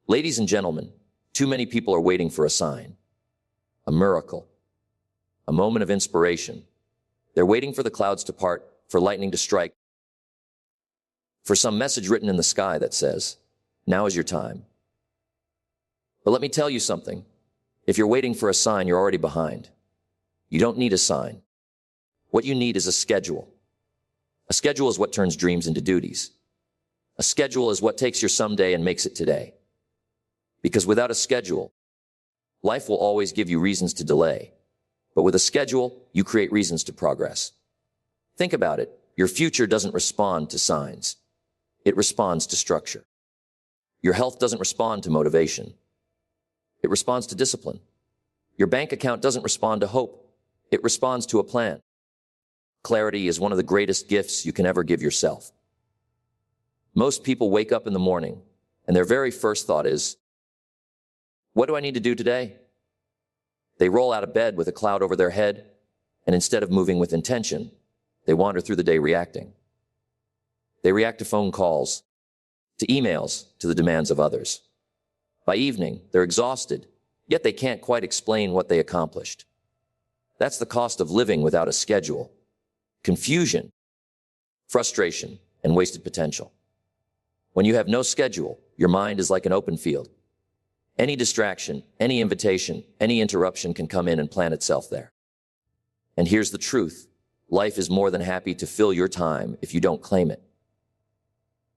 Ladies and gentlemen, too many people are waiting for a sign, a miracle, a moment of inspiration. They're waiting for the clouds to part, for lightning to strike, for some message written in the sky that says, now is your time. But let me tell you something. If you're waiting for a sign, you're already behind. You don't need a sign. What you need is a schedule. A schedule is what turns dreams into duties. A schedule is what takes your someday and makes it today. Because without a schedule, life will always give you reasons to delay. But with a schedule, you create reasons to progress. Think about it. Your future doesn't respond to signs. It responds to structure. Your health doesn't respond to motivation. It responds to discipline. Your bank account doesn't respond to hope. It responds to a plan. Clarity is one of the greatest gifts you can ever give yourself. Most people wake up in the morning, and their very first thought is, what do I need to do today? They roll out of bed with a cloud over their head, and instead of moving with intention, they wander through the day reacting. They react to phone calls, to emails, to the demands of others. By evening, they're exhausted, yet they can't quite explain what they accomplished. That's the cost of living without a schedule. Confusion, frustration, and wasted potential. When you have no schedule, your mind is like an open field. Any distraction, any invitation, any interruption can come in and plant itself there. And here's the truth. Life is more than happy to fill your time if you don't claim it.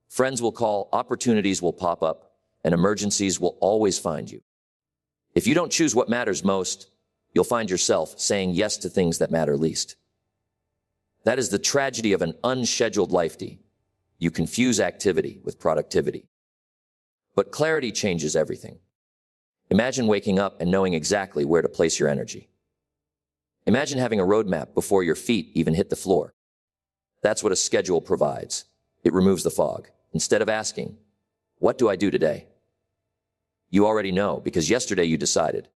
Friends will call, opportunities will pop up, and emergencies will always find you. If you don't choose what matters most, you'll find yourself saying yes to things that matter least. That is the tragedy of an unscheduled life. You confuse activity with productivity. But clarity changes everything. Imagine waking up and knowing exactly where to place your energy. Imagine having a roadmap before your feet even hit the floor. That's what a schedule provides. It removes the fog. Instead of asking, what do I do today? You already know because yesterday you decided.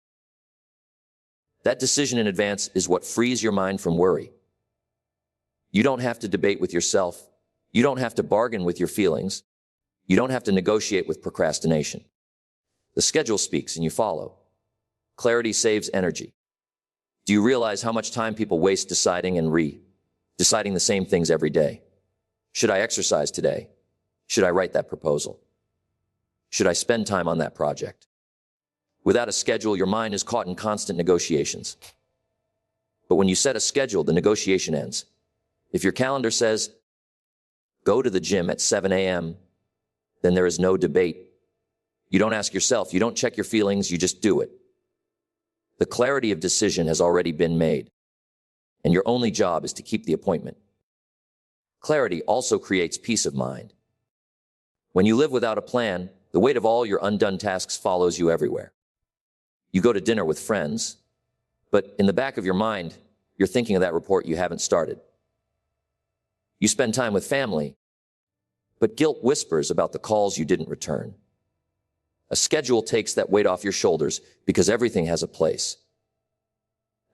That decision in advance is what frees your mind from worry. You don't have to debate with yourself. You don't have to bargain with your feelings. You don't have to negotiate with procrastination. The schedule speaks and you follow. Clarity saves energy. Do you realize how much time people waste deciding and deciding the same things every day? Should I exercise today? Should I write that proposal? Should I spend time on that project? Without a schedule, your mind is caught in constant negotiations. But when you set a schedule, the negotiation ends. If your calendar says, go to the gym at 7 a.m., then there is no debate. You don't ask yourself, you don't check your feelings, you just do it. The clarity of decision has already been made, and your only job is to keep the appointment. Clarity also creates peace of mind. When you live without a plan, the weight of all your undone tasks follows you everywhere. You go to dinner with friends, but in the back of your mind, you're thinking of that report you haven't started. You spend time with family, but guilt whispers about the calls you didn't return. A schedule takes that weight off your shoulders because everything has a place.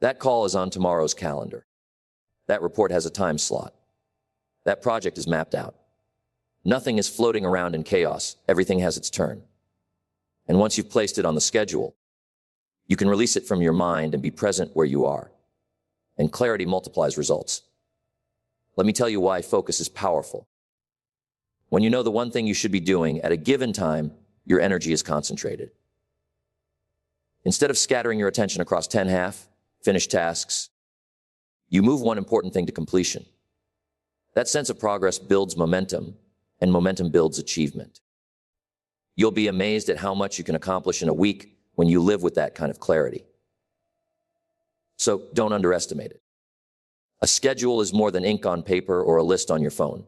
That call is on tomorrow's calendar. That report has a time slot. That project is mapped out. Nothing is floating around in chaos. Everything has its turn. And once you've placed it on the schedule, you can release it from your mind and be present where you are. And clarity multiplies results. Let me tell you why focus is powerful. When you know the one thing you should be doing at a given time, your energy is concentrated. Instead of scattering your attention across 10 half-finished tasks, you move one important thing to completion. That sense of progress builds momentum, and momentum builds achievement. You'll be amazed at how much you can accomplish in a week when you live with that kind of clarity. So don't underestimate it. A schedule is more than ink on paper or a list on your phone.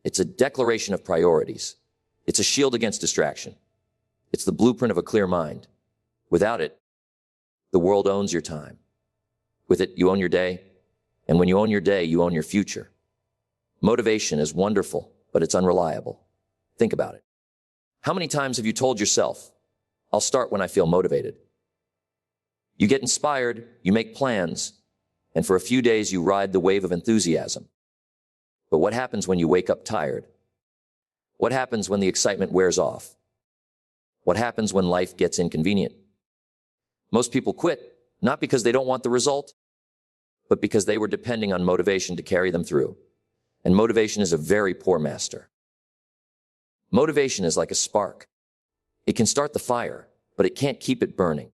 It's a declaration of priorities. It's a shield against distraction. It's the blueprint of a clear mind. Without it, the world owns your time. With it, you own your day. And when you own your day, you own your future. Motivation is wonderful, but it's unreliable. Think about it. How many times have you told yourself, I'll start when I feel motivated? You get inspired, you make plans, and for a few days you ride the wave of enthusiasm. But what happens when you wake up tired? What happens when the excitement wears off? What happens when life gets inconvenient? Most people quit, not because they don't want the result, but because they were depending on motivation to carry them through. And motivation is a very poor master. Motivation is like a spark. It can start the fire, but it can't keep it burning.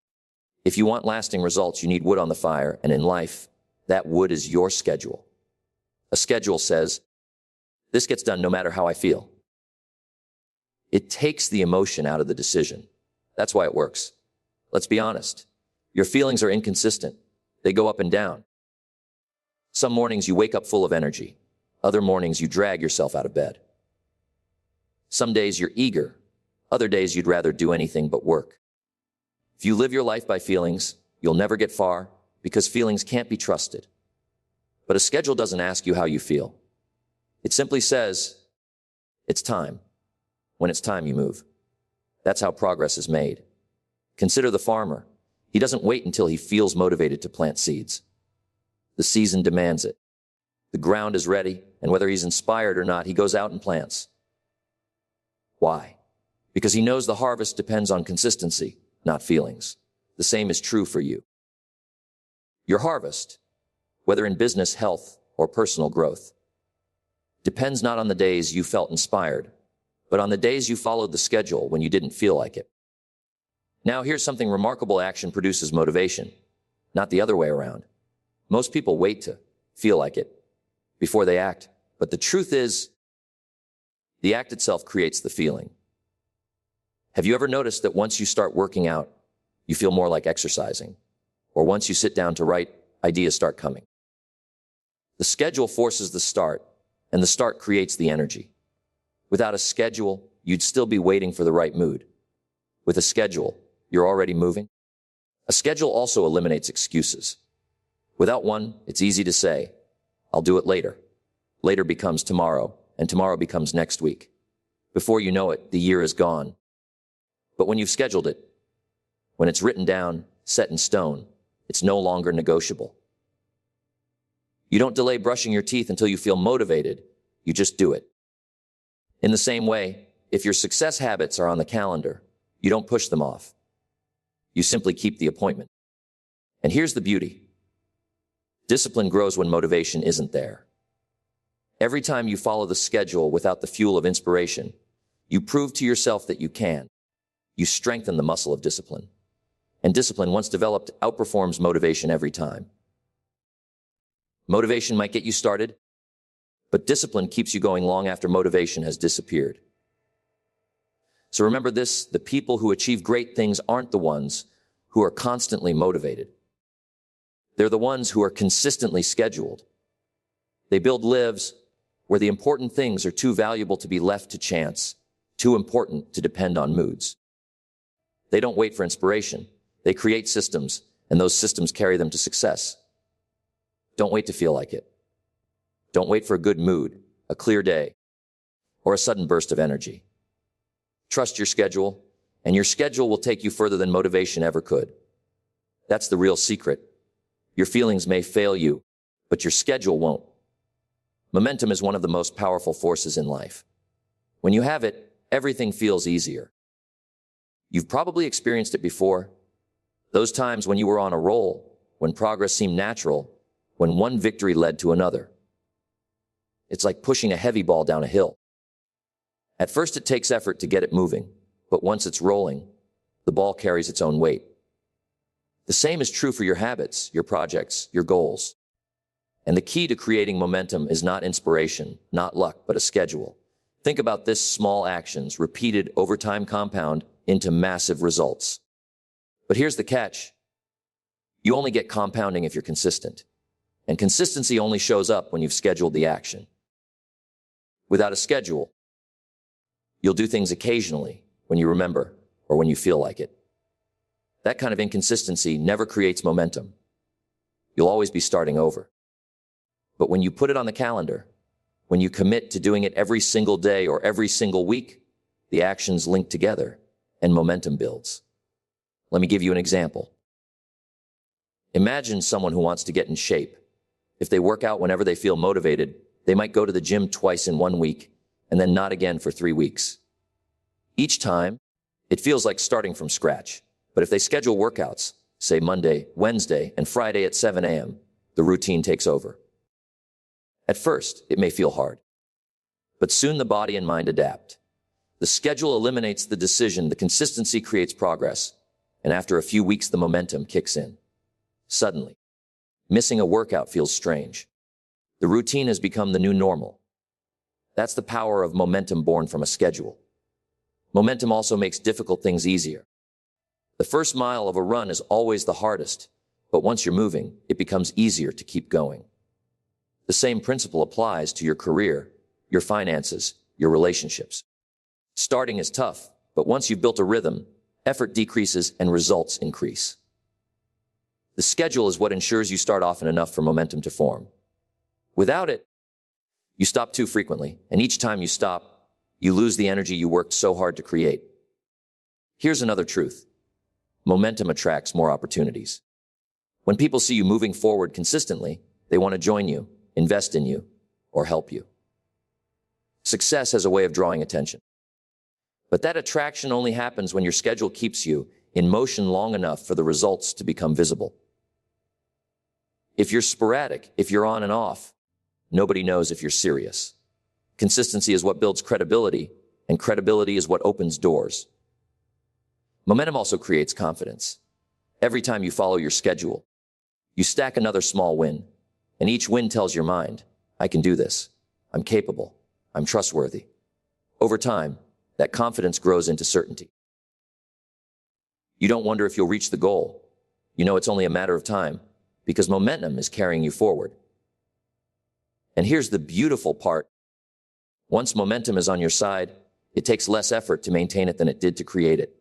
If you want lasting results, you need wood on the fire, and in life, that wood is your schedule. A schedule says, this gets done no matter how I feel. It takes the emotion out of the decision. That's why it works. Let's be honest. Your feelings are inconsistent. They go up and down. Some mornings you wake up full of energy. Other mornings you drag yourself out of bed. Some days you're eager. Other days you'd rather do anything but work. If you live your life by feelings, you'll never get far because feelings can't be trusted. But a schedule doesn't ask you how you feel. It simply says, it's time. When it's time, you move. That's how progress is made. Consider the farmer. He doesn't wait until he feels motivated to plant seeds. The season demands it. The ground is ready, and whether he's inspired or not, he goes out and plants. Why? Because he knows the harvest depends on consistency, not feelings. The same is true for you. Your harvest, whether in business, health, or personal growth, depends not on the days you felt inspired, but on the days you followed the schedule when you didn't feel like it. Now, here's something remarkable: action produces motivation, not the other way around. Most people wait to feel like it before they act, but the truth is, the act itself creates the feeling. Have you ever noticed that once you start working out, you feel more like exercising? Or once you sit down to write, ideas start coming? The schedule forces the start, and the start creates the energy. Without a schedule, you'd still be waiting for the right mood. With a schedule, you're already moving. A schedule also eliminates excuses. Without one, it's easy to say, I'll do it later. Later becomes tomorrow, and tomorrow becomes next week. Before you know it, the year is gone. But when you've scheduled it, when it's written down, set in stone, it's no longer negotiable. You don't delay brushing your teeth until you feel motivated. You just do it. In the same way, if your success habits are on the calendar, you don't push them off. You simply keep the appointment. And here's the beauty. Discipline grows when motivation isn't there. Every time you follow the schedule without the fuel of inspiration, you prove to yourself that you can. You strengthen the muscle of discipline. And discipline, once developed, outperforms motivation every time. Motivation might get you started, but discipline keeps you going long after motivation has disappeared. So remember this: the people who achieve great things aren't the ones who are constantly motivated. They're the ones who are consistently scheduled. They build lives where the important things are too valuable to be left to chance, too important to depend on moods. They don't wait for inspiration. They create systems, and those systems carry them to success. Don't wait to feel like it. Don't wait for a good mood, a clear day, or a sudden burst of energy. Trust your schedule, and your schedule will take you further than motivation ever could. That's the real secret. Your feelings may fail you, but your schedule won't. Momentum is one of the most powerful forces in life. When you have it, everything feels easier. You've probably experienced it before. Those times when you were on a roll, when progress seemed natural, when one victory led to another. It's like pushing a heavy ball down a hill. At first it takes effort to get it moving, but once it's rolling, the ball carries its own weight. The same is true for your habits, your projects, your goals. And the key to creating momentum is not inspiration, not luck, but a schedule. Think about this: small actions repeated over time compound into massive results. But here's the catch. You only get compounding if you're consistent. And consistency only shows up when you've scheduled the action. Without a schedule, you'll do things occasionally, when you remember, or when you feel like it. That kind of inconsistency never creates momentum. You'll always be starting over. But when you put it on the calendar, when you commit to doing it every single day or every single week, the actions link together and momentum builds. Let me give you an example. Imagine someone who wants to get in shape. If they work out whenever they feel motivated, they might go to the gym twice in 1 week and then not again for 3 weeks. Each time, It feels like starting from scratch. But if they schedule workouts, say Monday, Wednesday, and Friday at 7 a.m., the routine takes over. At first, it may feel hard, but soon the body and mind adapt. The schedule eliminates the decision, the consistency creates progress, and after a few weeks, the momentum kicks in. Suddenly, missing a workout feels strange. The routine has become the new normal. That's the power of momentum born from a schedule. Momentum also makes difficult things easier. The first mile of a run is always the hardest, but once you're moving, it becomes easier to keep going. The same principle applies to your career, your finances, your relationships. Starting is tough, but once you've built a rhythm, effort decreases and results increase. The schedule is what ensures you start often enough for momentum to form. Without it, you stop too frequently, and each time you stop, you lose the energy you worked so hard to create. Here's another truth. Momentum attracts more opportunities. When people see you moving forward consistently, they want to join you, invest in you, or help you. Success has a way of drawing attention. But that attraction only happens when your schedule keeps you in motion long enough for the results to become visible. If you're sporadic, if you're on and off, nobody knows if you're serious. Consistency is what builds credibility, and credibility is what opens doors. Momentum also creates confidence. Every time you follow your schedule, you stack another small win, and each win tells your mind, I can do this, I'm capable, I'm trustworthy. Over time, that confidence grows into certainty. You don't wonder if you'll reach the goal. You know it's only a matter of time, because momentum is carrying you forward. And here's the beautiful part. Once momentum is on your side, it takes less effort to maintain it than it did to create it.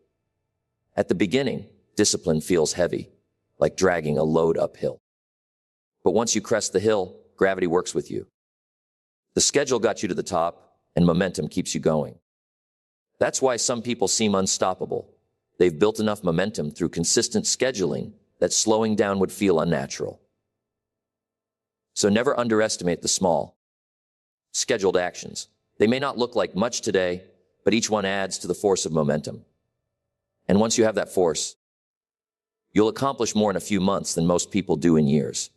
At the beginning, discipline feels heavy, like dragging a load uphill. But once you crest the hill, gravity works with you. The schedule got you to the top, and momentum keeps you going. That's why some people seem unstoppable. They've built enough momentum through consistent scheduling that slowing down would feel unnatural. So never underestimate the small, scheduled actions. They may not look like much today, but each one adds to the force of momentum. And once you have that force, you'll accomplish more in a few months than most people do in years.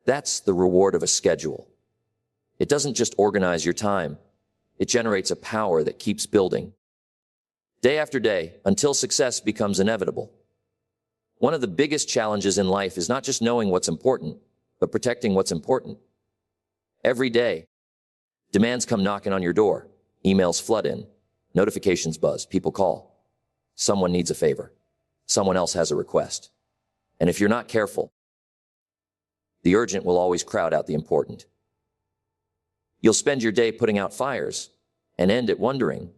That's the reward of a schedule. It doesn't just organize your time. It generates a power that keeps building, day after day, until success becomes inevitable. One of the biggest challenges in life is not just knowing what's important, but protecting what's important. Every day, demands come knocking on your door, emails flood in, notifications buzz, people call. Someone needs a favor. Someone else has a request. And if you're not careful, the urgent will always crowd out the important. You'll spend your day putting out fires and end it wondering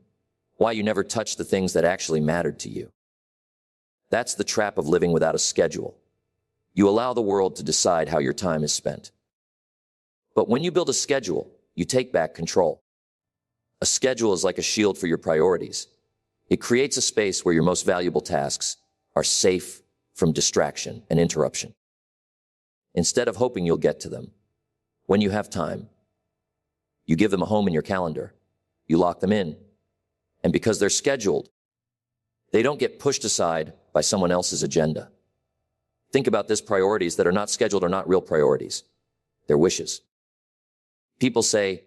why you never touched the things that actually mattered to you. That's the trap of living without a schedule. You allow the world to decide how your time is spent. But when you build a schedule, you take back control. A schedule is like a shield for your priorities. It creates a space where your most valuable tasks are safe from distraction and interruption. Instead of hoping you'll get to them, when you have time, you give them a home in your calendar. You lock them in. And because they're scheduled, they don't get pushed aside by someone else's agenda. Think about this: priorities that are not scheduled are not real priorities. They're wishes. People say,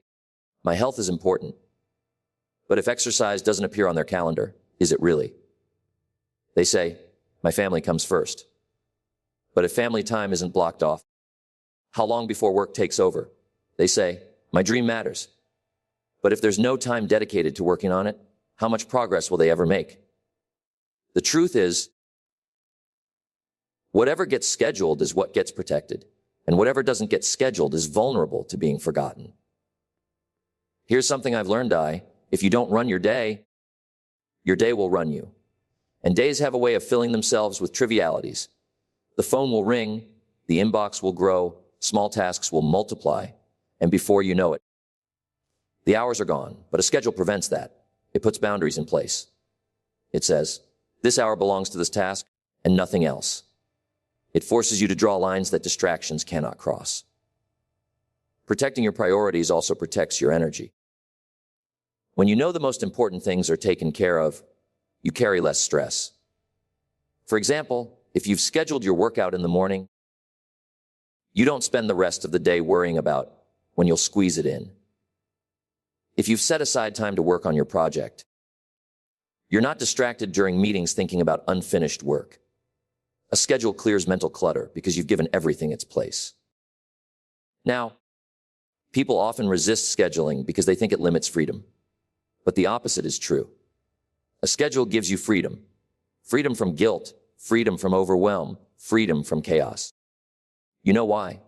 my health is important. But if exercise doesn't appear on their calendar, is it really? They say, my family comes first. But if family time isn't blocked off, how long before work takes over? They say, my dream matters. But if there's no time dedicated to working on it, how much progress will they ever make? The truth is, whatever gets scheduled is what gets protected, and whatever doesn't get scheduled is vulnerable to being forgotten. Here's something I've learned, if you don't run your day will run you. And days have a way of filling themselves with trivialities. The phone will ring, the inbox will grow, small tasks will multiply, and before you know it, the hours are gone. But a schedule prevents that. It puts boundaries in place. It says, this hour belongs to this task and nothing else. It forces you to draw lines that distractions cannot cross. Protecting your priorities also protects your energy. When you know the most important things are taken care of, you carry less stress. For example, if you've scheduled your workout in the morning, you don't spend the rest of the day worrying about when you'll squeeze it in. If you've set aside time to work on your project, you're not distracted during meetings thinking about unfinished work. A schedule clears mental clutter because you've given everything its place. Now, people often resist scheduling because they think it limits freedom. But the opposite is true. A schedule gives you freedom. Freedom from guilt, freedom from overwhelm, freedom from chaos. You know why?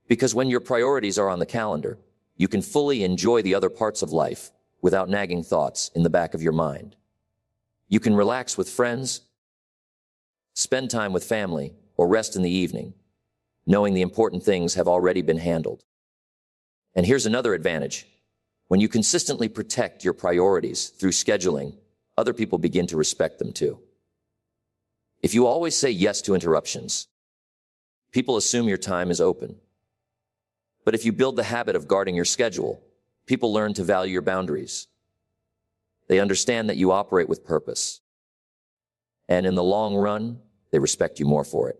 Because when your priorities are on the calendar, you can fully enjoy the other parts of life without nagging thoughts in the back of your mind. You can relax with friends, spend time with family, or rest in the evening, knowing the important things have already been handled. And here's another advantage. When you consistently protect your priorities through scheduling, other people begin to respect them too. If you always say yes to interruptions, people assume your time is open. But if you build the habit of guarding your schedule, people learn to value your boundaries. They understand that you operate with purpose. And in the long run, they respect you more for it.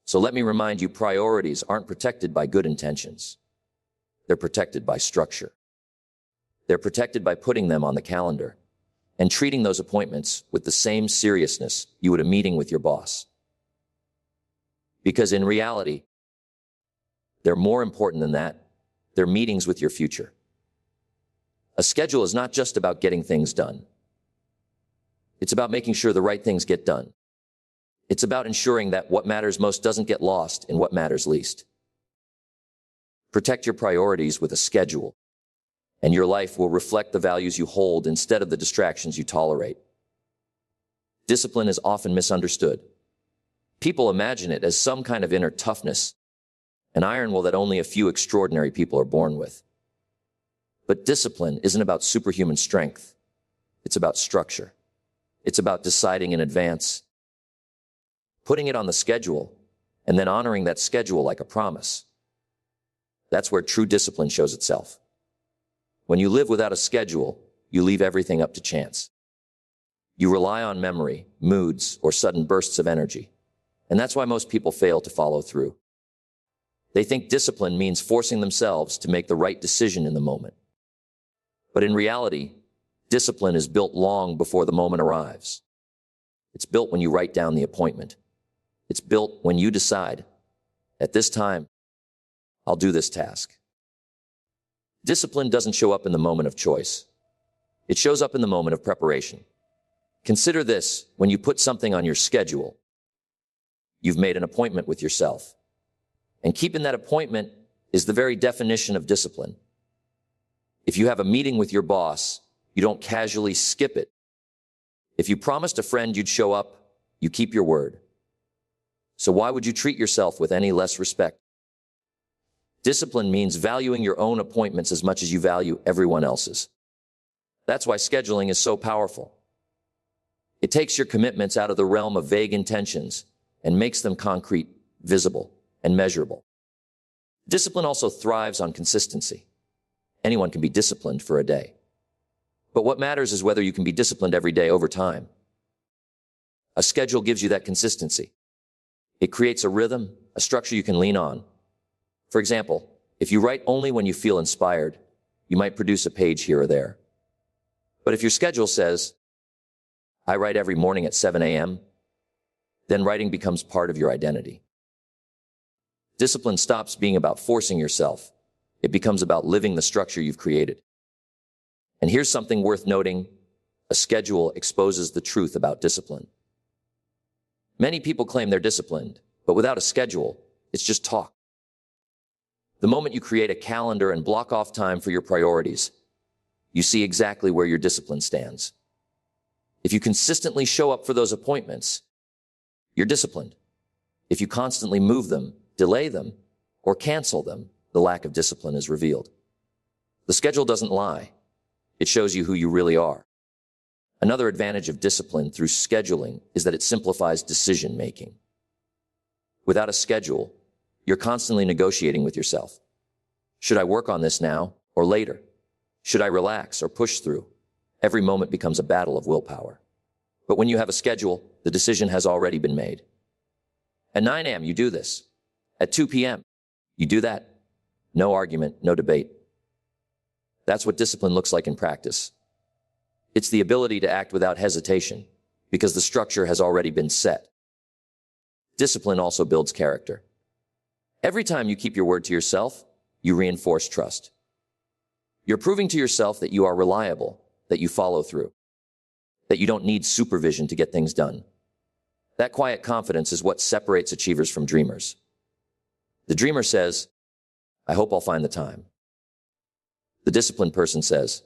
So let me remind you, priorities aren't protected by good intentions. They're protected by structure. They're protected by putting them on the calendar and treating those appointments with the same seriousness you would a meeting with your boss. Because in reality, they're more important than that. They're meetings with your future. A schedule is not just about getting things done. It's about making sure the right things get done. It's about ensuring that what matters most doesn't get lost in what matters least. Protect your priorities with a schedule, and your life will reflect the values you hold instead of the distractions you tolerate. Discipline is often misunderstood. People imagine it as some kind of inner toughness, an iron will that only a few extraordinary people are born with. But discipline isn't about superhuman strength. It's about structure. It's about deciding in advance, putting it on the schedule, and then honoring that schedule like a promise. That's where true discipline shows itself. When you live without a schedule, you leave everything up to chance. You rely on memory, moods, or sudden bursts of energy. And that's why most people fail to follow through. They think discipline means forcing themselves to make the right decision in the moment. But in reality, discipline is built long before the moment arrives. It's built when you write down the appointment. It's built when you decide, at this time, I'll do this task. Discipline doesn't show up in the moment of choice. It shows up in the moment of preparation. Consider this: when you put something on your schedule, you've made an appointment with yourself. And keeping that appointment is the very definition of discipline. If you have a meeting with your boss, you don't casually skip it. If you promised a friend you'd show up, you keep your word. So why would you treat yourself with any less respect? Discipline means valuing your own appointments as much as you value everyone else's. That's why scheduling is so powerful. It takes your commitments out of the realm of vague intentions and makes them concrete, visible, and measurable. Discipline also thrives on consistency. Anyone can be disciplined for a day. But what matters is whether you can be disciplined every day over time. A schedule gives you that consistency. It creates a rhythm, a structure you can lean on. For example, if you write only when you feel inspired, you might produce a page here or there. But if your schedule says, I write every morning at 7 a.m., then writing becomes part of your identity. Discipline stops being about forcing yourself. It becomes about living the structure you've created. And here's something worth noting: a schedule exposes the truth about discipline. Many people claim they're disciplined, but without a schedule, it's just talk. The moment you create a calendar and block off time for your priorities, you see exactly where your discipline stands. If you consistently show up for those appointments, you're disciplined. If you constantly move them, delay them, or cancel them, the lack of discipline is revealed. The schedule doesn't lie. It shows you who you really are. Another advantage of discipline through scheduling is that it simplifies decision-making. Without a schedule, you're constantly negotiating with yourself. Should I work on this now or later? Should I relax or push through? Every moment becomes a battle of willpower. But when you have a schedule, the decision has already been made. At 9 a.m., you do this. At 2 p.m., you do that. No argument, no debate. That's what discipline looks like in practice. It's the ability to act without hesitation, because the structure has already been set. Discipline also builds character. Every time you keep your word to yourself, you reinforce trust. You're proving to yourself that you are reliable, that you follow through, that you don't need supervision to get things done. That quiet confidence is what separates achievers from dreamers. The dreamer says, I hope I'll find the time. The disciplined person says,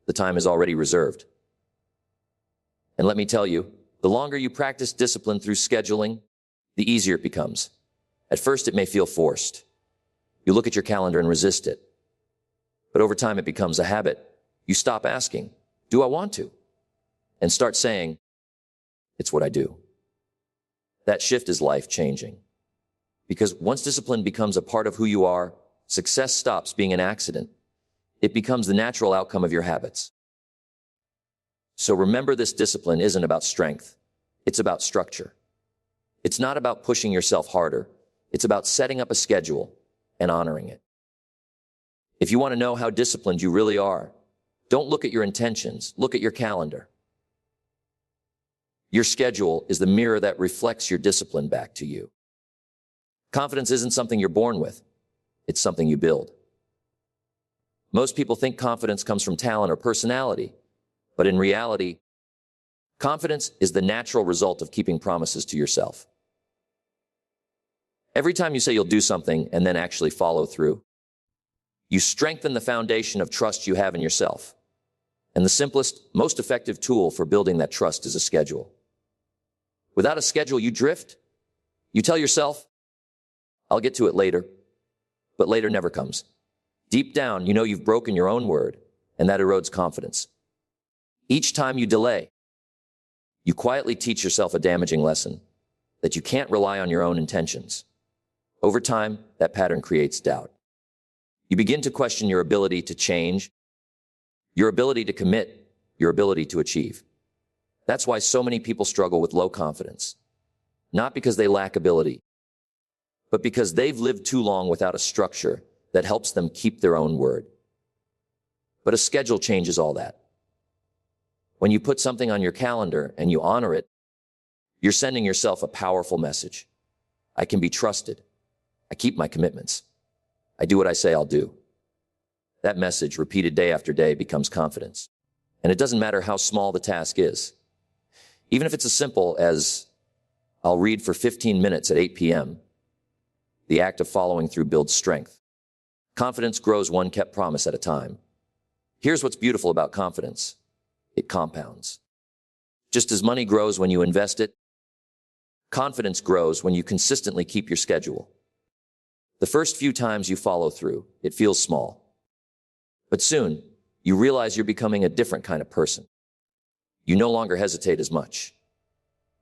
the time is already reserved. And let me tell you, the longer you practice discipline through scheduling, the easier it becomes. At first, it may feel forced. You look at your calendar and resist it. But over time, it becomes a habit. You stop asking, do I want to? And start saying, it's what I do. That shift is life-changing. Because once discipline becomes a part of who you are, success stops being an accident. It becomes the natural outcome of your habits. So remember, this discipline isn't about strength. It's about structure. It's not about pushing yourself harder. It's about setting up a schedule and honoring it. If you want to know how disciplined you really are, don't look at your intentions. Look at your calendar. Your schedule is the mirror that reflects your discipline back to you. Confidence isn't something you're born with. It's something you build. Most people think confidence comes from talent or personality, but in reality, confidence is the natural result of keeping promises to yourself. Every time you say you'll do something and then actually follow through, you strengthen the foundation of trust you have in yourself. And the simplest, most effective tool for building that trust is a schedule. Without a schedule, you drift. You tell yourself, I'll get to it later, but later never comes. Deep down, you know you've broken your own word, and that erodes confidence. Each time you delay, you quietly teach yourself a damaging lesson, that you can't rely on your own intentions. Over time, that pattern creates doubt. You begin to question your ability to change, your ability to commit, your ability to achieve. That's why so many people struggle with low confidence. Not because they lack ability, but because they've lived too long without a structure that helps them keep their own word. But a schedule changes all that. When you put something on your calendar and you honor it, you're sending yourself a powerful message. I can be trusted. I keep my commitments. I do what I say I'll do. That message, repeated day after day, becomes confidence. And it doesn't matter how small the task is. Even if it's as simple as, I'll read for 15 minutes at 8 p.m., the act of following through builds strength. Confidence grows one kept promise at a time. Here's what's beautiful about confidence. It compounds. Just as money grows when you invest it, confidence grows when you consistently keep your schedule. The first few times you follow through, it feels small. But soon, you realize you're becoming a different kind of person. You no longer hesitate as much.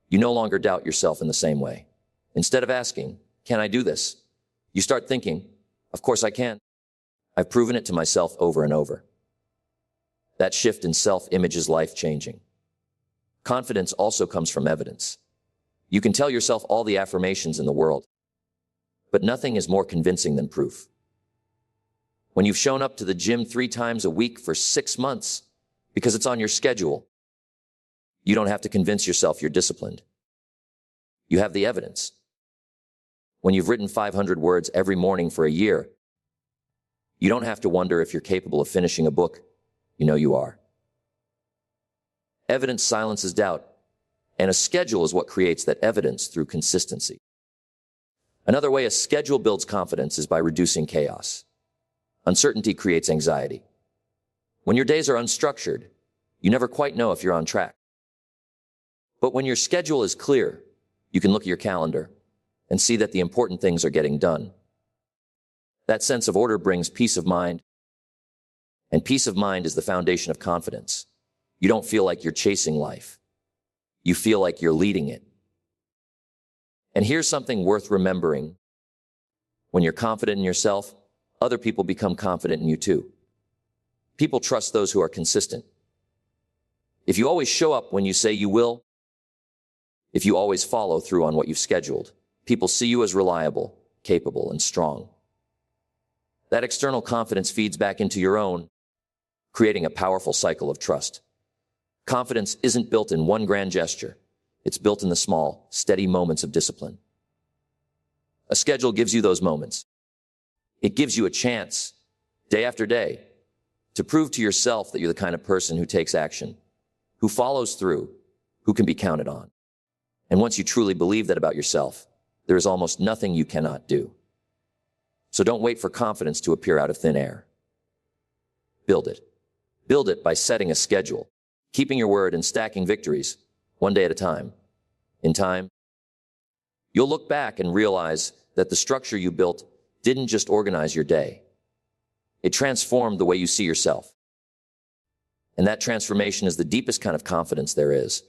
You no longer doubt yourself in the same way. Instead of asking, can I do this? You start thinking, of course I can. I've proven it to myself over and over. That shift in self-image is life-changing. Confidence also comes from evidence. You can tell yourself all the affirmations in the world, but nothing is more convincing than proof. When you've shown up to the gym 3 times a week for 6 months because it's on your schedule, you don't have to convince yourself you're disciplined. You have the evidence. When you've written 500 words every morning for a year, you don't have to wonder if you're capable of finishing a book. You know you are. Evidence silences doubt, and a schedule is what creates that evidence through consistency. Another way a schedule builds confidence is by reducing chaos. Uncertainty creates anxiety. When your days are unstructured, you never quite know if you're on track. But when your schedule is clear, you can look at your calendar and see that the important things are getting done. That sense of order brings peace of mind, and peace of mind is the foundation of confidence. You don't feel like you're chasing life. You feel like you're leading it. And here's something worth remembering. When you're confident in yourself, other people become confident in you too. People trust those who are consistent. If you always show up when you say you will, If you always follow through on what you've scheduled, people see you as reliable, capable, and strong. That external confidence feeds back into your own, creating a powerful cycle of trust. Confidence isn't built in one grand gesture. It's built in the small, steady moments of discipline. A schedule gives you those moments. It gives you a chance, day after day, to prove to yourself that you're the kind of person who takes action, who follows through, who can be counted on. And once you truly believe that about yourself, there is almost nothing you cannot do. So don't wait for confidence to appear out of thin air. Build it. Build it by setting a schedule, keeping your word and stacking victories, one day at a time. In time, you'll look back and realize that the structure you built didn't just organize your day. It transformed the way you see yourself. And that transformation is the deepest kind of confidence there is.